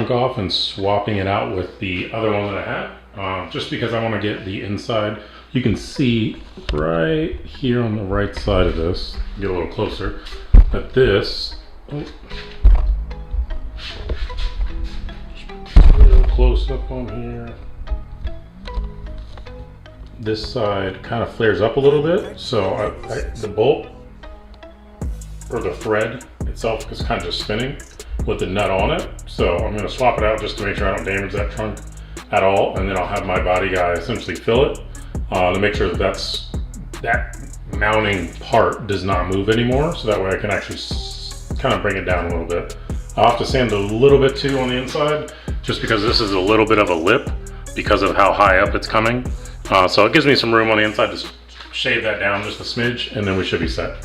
trunk off and swapping it out with the other one that I have, just because I want to get the inside. You can see right here on the right side of this, get a little closer, that this, just real close up on here. This side kind of flares up a little bit, so the bolt or the thread itself is kind of just spinning with the nut on it. So I'm going to swap it out just to make sure I don't damage that trunk at all, and then I'll have my body guy essentially fill it to make sure that that mounting part does not move anymore, so that way I can actually kind of bring it down a little bit. I'll have to sand a little bit too on the inside, just because this is a little bit of a lip because of how high up it's coming. So it gives me some room on the inside to shave that down just a smidge, and then we should be set.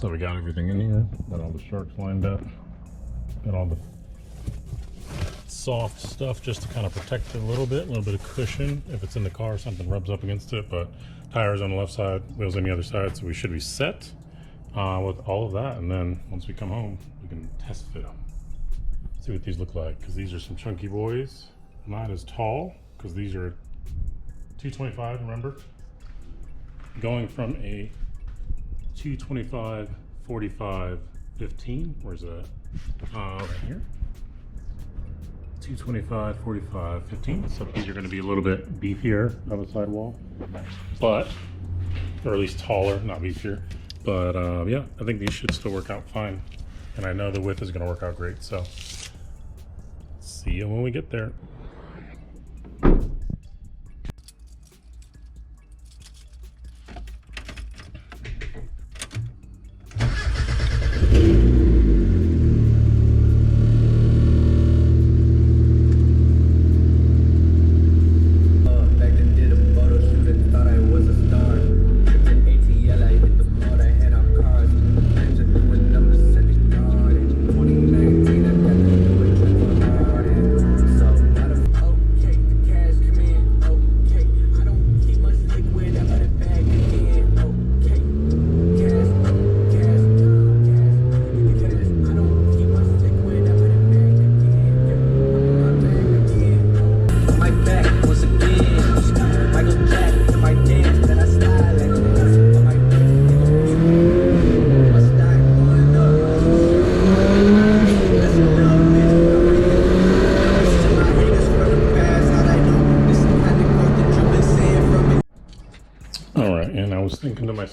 So we got everything in here, got all the sharks lined up, got all the soft stuff just to kind of protect it a little bit of cushion if it's in the car, something rubs up against it. But tires on the left side, wheels on the other side, so we should be set with all of that. And then once we come home, we can test fit them, see what these look like, because these are some chunky boys, not as tall, because these are 225, remember, going from a 225 45 15. Where's that? Right here. 225 45 15. So these are going to be a little bit beefier on the sidewall, but, or at least taller, not beefier. But yeah, I think these should still work out fine, and I know the width is going to work out great. So see you when we get there.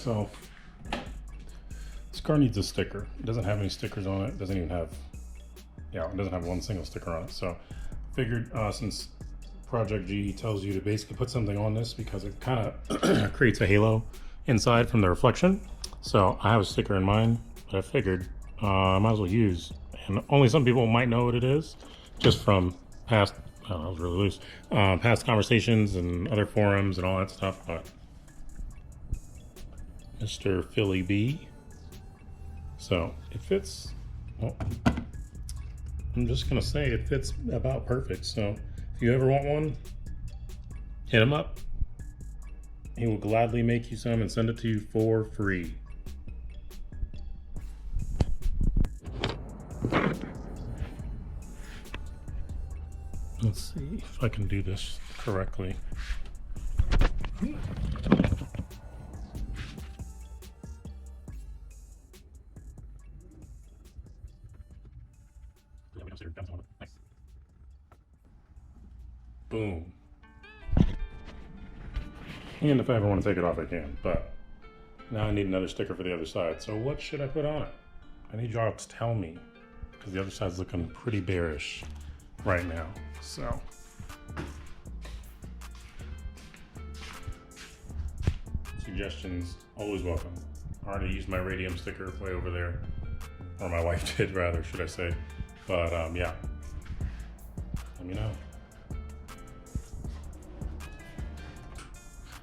myself, this car needs a sticker. It doesn't have any stickers on it. It doesn't even have, yeah, it doesn't have one single sticker on it. So figured since Project G tells you to basically put something on this because it kind of creates a halo inside from the reflection. So I have a sticker in mind, but I figured I might as well use, and only some people might know what it is, just from past, I don't know, it was really loose, past conversations and other forums and all that stuff. But Mr. Philly B. So it fits, well, I'm just gonna say it fits about perfect. So if you ever want one, hit him up. He will gladly make you some and send it to you for free. Let's see if I can do this correctly. Boom. And if I ever want to take it off, I can, but now I need another sticker for the other side. So what should I put on it? I need y'all to tell me, because the other side's looking pretty bearish right now. So suggestions always welcome. I already used my radium sticker way over there, or my wife did rather, should I say. But yeah, let me know.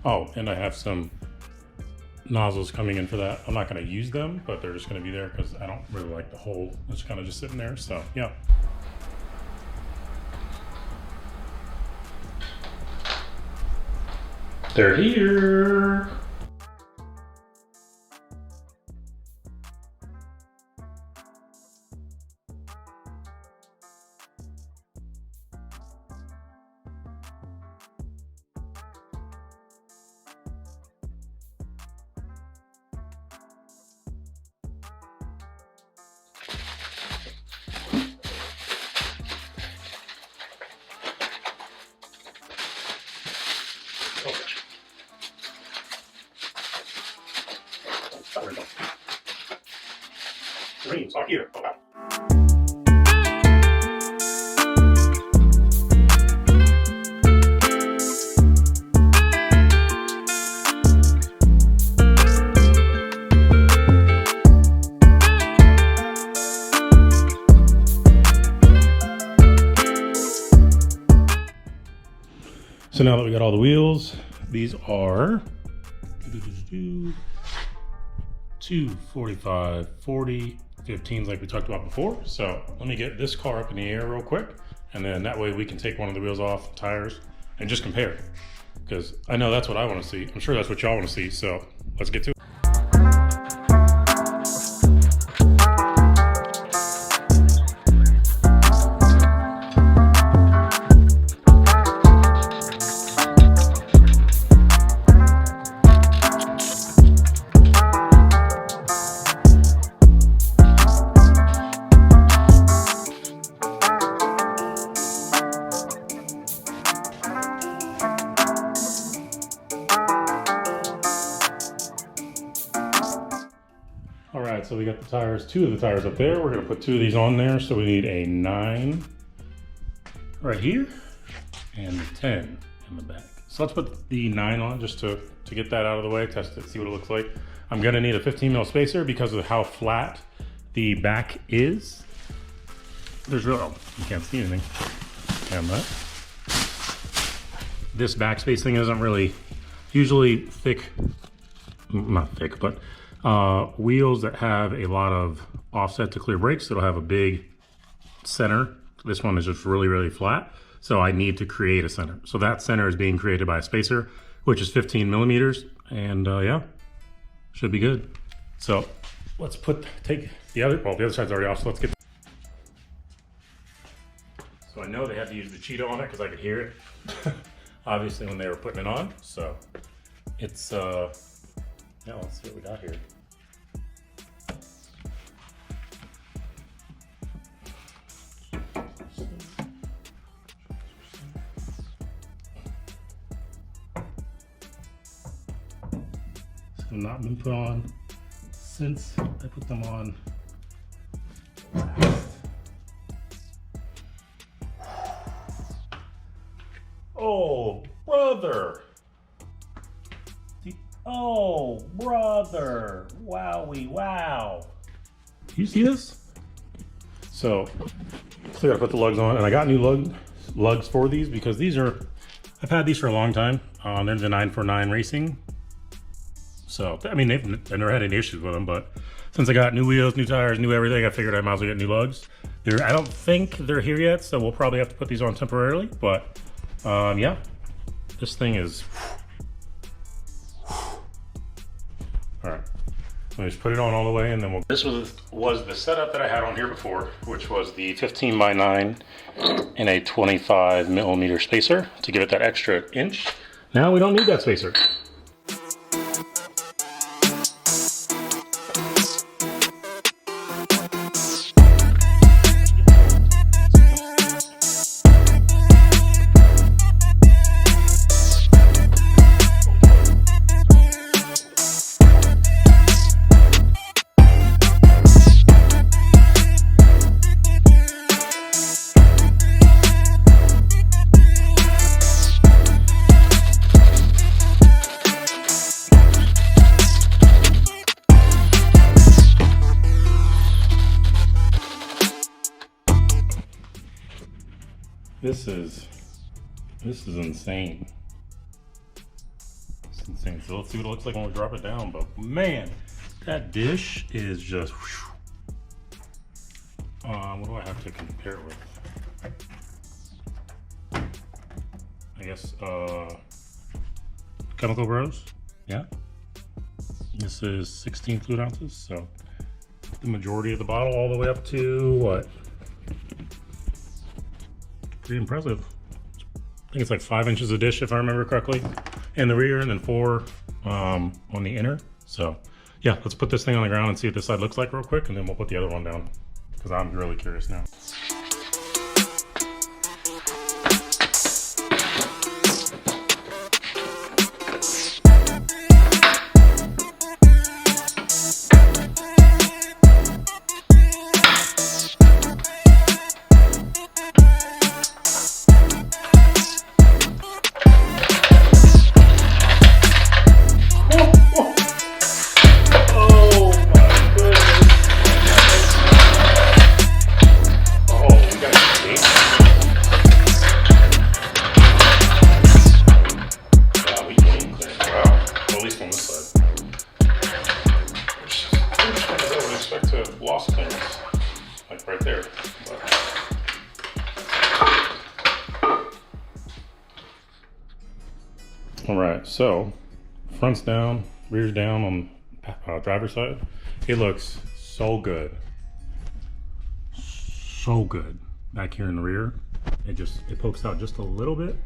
Oh, and I have some nozzles coming in for that. I'm not going to use them, but they're just going to be there because I don't really like the hole. It's kind of just sitting there. So yeah. They're here. Dreams are here. So now that we got all the wheels, these are 245, 40, 15s like we talked about before. So let me get this car up in the air real quick, and then that way we can take one of the wheels off, tires, and just compare. Because I know that's what I want to see. I'm sure that's what y'all want to see. So let's get to it. All right, so we got the tires, two of the tires up there. We're gonna put two of these on there. So we need a 9 right here and a 10 in the back. So let's put the 9 on just to get that out of the way, test it, see what it looks like. I'm gonna need a 15 mil spacer because of how flat the back is. There's real, oh, you can't see anything. And that. This back spacing isn't really usually thick, not thick, but wheels that have a lot of offset to clear brakes, it'll have a big center. This one is just really, really flat. So I need to create a center. So that center is being created by a spacer, which is 15 millimeters. And yeah, should be good. So let's take the other side's already off. So let's get. So I know they had to use the Cheeto on it because I could hear it, obviously, when they were putting it on. So it's, yeah, let's see what we got here. have not been put on since I put them on. Oh, brother. Oh, brother. Wowie, wow. You see this? So, still gotta put the lugs on, and I got new lugs for these because these are, I've had these for a long time. They're the 949 Racing. So, I mean, I've never had any issues with them, but since I got new wheels, new tires, new everything, I figured I might as well get new lugs. I don't think they're here yet, so we'll probably have to put these on temporarily, but yeah, this thing is, all right. Let me just put it on all the way and then we'll... This was the setup that I had on here before, which was the 15x9 and a 25 millimeter spacer to give it that extra inch. Now we don't need that spacer. This is insane. It's insane. So let's see what it looks like when we drop it down. But man, that dish is just. What do I have to compare it with? I guess Chemical Bros. Yeah. This is 16 fluid ounces. So the majority of the bottle, all the way up to what? Pretty impressive. I think it's like 5 inches of dish if I remember correctly in the rear, and then 4 on the inner. So yeah, let's put this thing on the ground and see what this side looks like real quick, and then we'll put the other one down because I'm really curious now. All right, so front's down, rear's down on driver's side. It looks so good. So good. Back here in the rear, it pokes out just a little bit,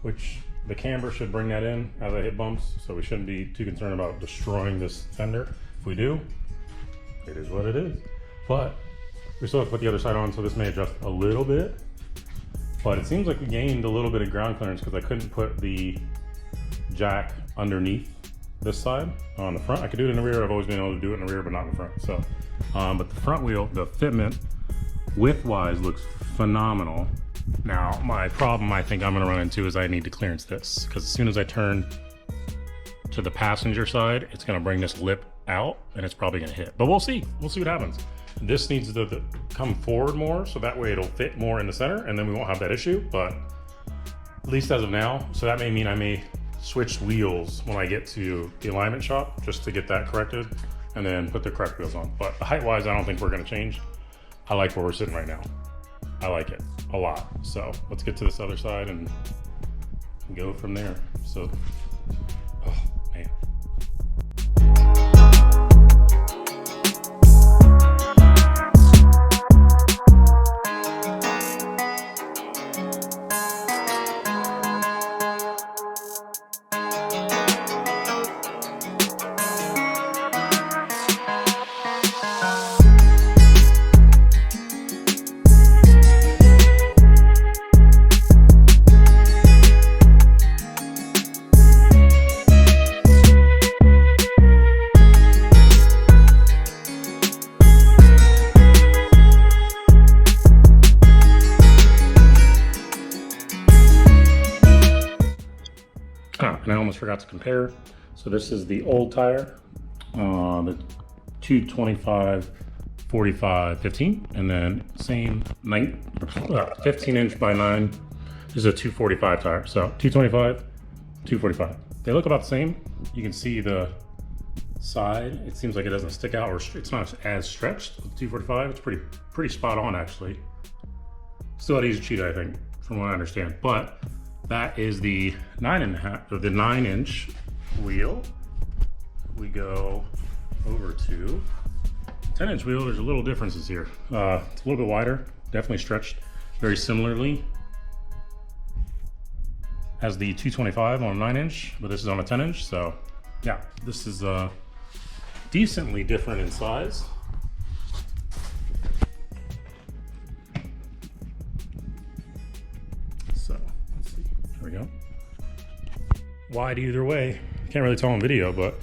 which the camber should bring that in as I hit bumps, so we shouldn't be too concerned about destroying this fender. If we do, it is what it is. But we still have to put the other side on, so this may adjust a little bit. But it seems like we gained a little bit of ground clearance because I couldn't put the jack underneath this side on the front. I could do it in the rear. I've always been able to do it in the rear, but not in the front. So, but the front wheel, the fitment width-wise looks phenomenal. Now, my problem I think I'm gonna run into is I need to clearance this, because as soon as I turn to the passenger side, it's gonna bring this lip out and it's probably gonna hit. But we'll see what happens. This needs to come forward more, so that way it'll fit more in the center and then we won't have that issue, but at least as of now. So that may mean I may switch wheels when I get to the alignment shop just to get that corrected and then put the correct wheels on. But height-wise, I don't think we're gonna change. I like where we're sitting right now. I like it a lot. So let's get to this other side and go from there. So, oh man. almost forgot to compare. So this is the old tire, the 225 45 15, and then same 15 inch by 9. This is a 245 tire. So 225, 245. They look about the same. You can see the side. It seems like it doesn't stick out, or it's not as stretched with 245. It's pretty spot on actually. Still had easy cheat, I think, from what I understand. But that is the 9-inch wheel. We go over to 10-inch wheel. There's a little differences here. It's a little bit wider, definitely stretched very similarly as the 225 on a 9-inch, but this is on a 10-inch. So yeah, this is decently different in size. So let's see, there we go. Wide either way. Can't really tell on video, but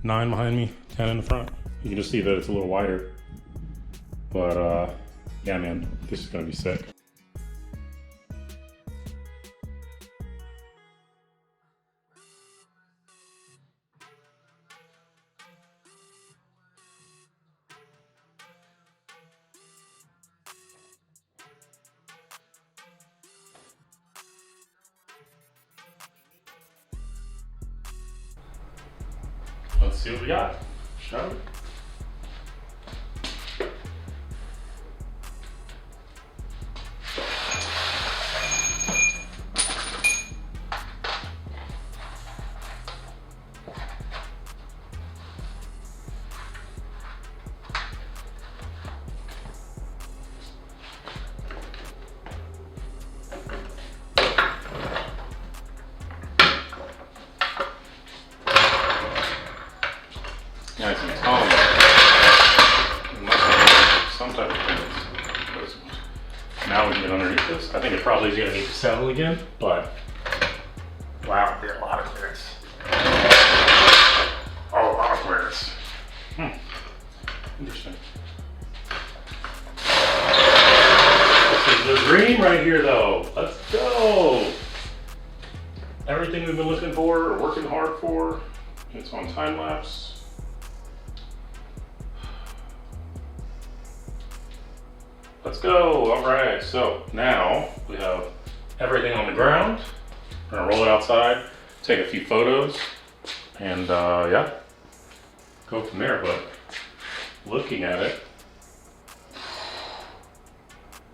9 behind me, 10 in the front. You can just see that it's a little wider. But yeah, man, this is gonna be sick. Let's see what we got, shall we? Nice and tall. Some type of clearance. Now we can get underneath this. I think it probably is going to need to settle again, but wow, there's a lot of clearance. Oh, a lot of clearance. Interesting. This is the dream right here, though. Let's go. Everything we've been looking for or working hard for. It's on time lapse. Let's go. All right, so now we have everything on the ground. We're gonna roll it outside, take a few photos, and yeah, go from there. But looking at it,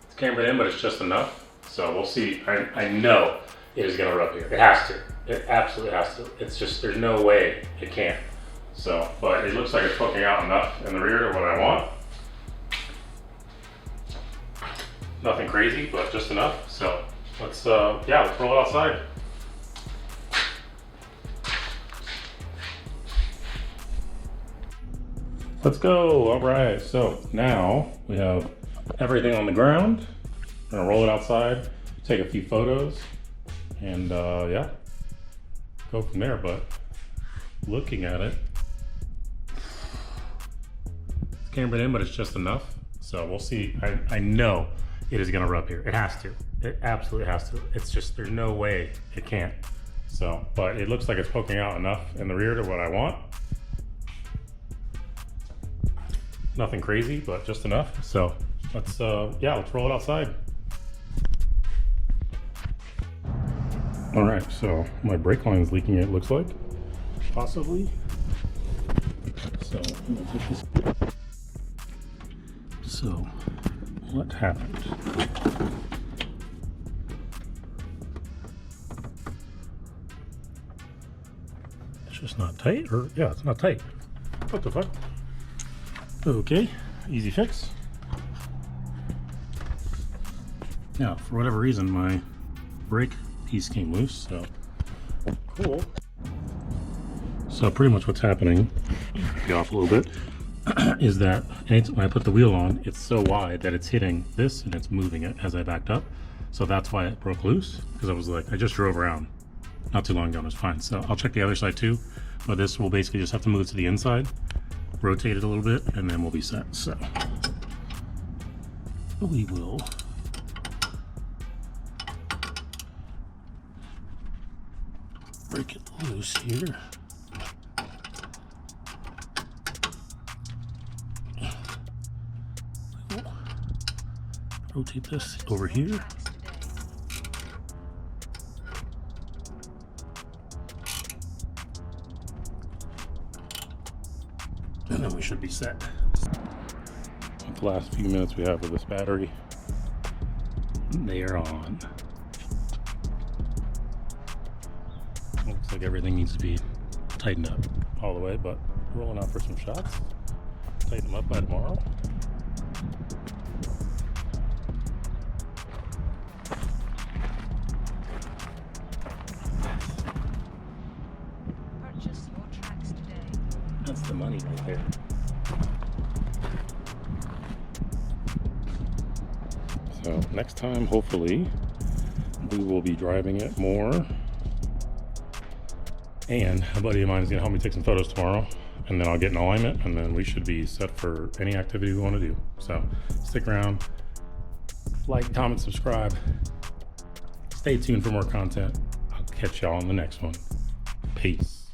it's cambered in, but it's just enough. So we'll see. I know it is gonna rub here. It has to. It absolutely has to. It's just, there's no way it can't. So, but it looks like it's poking out enough in the rear to what I want. Nothing crazy, but just enough. So let's yeah, let's roll it outside. Let's go. All right, so now we have everything on the ground. I'm gonna roll it outside, take a few photos, and yeah, go from there. But looking at it, it's cambered in, but it's just enough. So we'll see. I know it is gonna rub here. It has to. It absolutely has to. It's just, there's no way it can't. So, but it looks like it's poking out enough in the rear to what I want. Nothing crazy, but just enough. So let's yeah, let's roll it outside. All right, so my brake line is leaking, it looks like, possibly. So I'm gonna take this. So what happened? It's just not tight, or yeah, it's not tight. What the fuck? Okay, easy fix. Now, for whatever reason, my brake piece came loose, so cool. So pretty much what's happening, be off a little bit, is that when I put the wheel on, it's so wide that it's hitting this and it's moving it as I backed up. So that's why it broke loose, because I was like, I just drove around not too long ago and it's fine. So I'll check the other side too, but this will basically just have to move to the inside, rotate it a little bit, and then we'll be set. So we will break it loose here. Rotate this over here. And then we should be set. The last few minutes we have with this battery, they are on. Looks like everything needs to be tightened up all the way, but rolling out for some shots. Tighten them up by tomorrow. Purchase your tracks today. That's the money right there. So next time, hopefully, we will be driving it more. And a buddy of mine is gonna help me take some photos tomorrow, and then I'll get in alignment, and then we should be set for any activity we wanna do. So stick around, like, comment, subscribe. Stay tuned for more content. I'll catch y'all on the next one. Peace.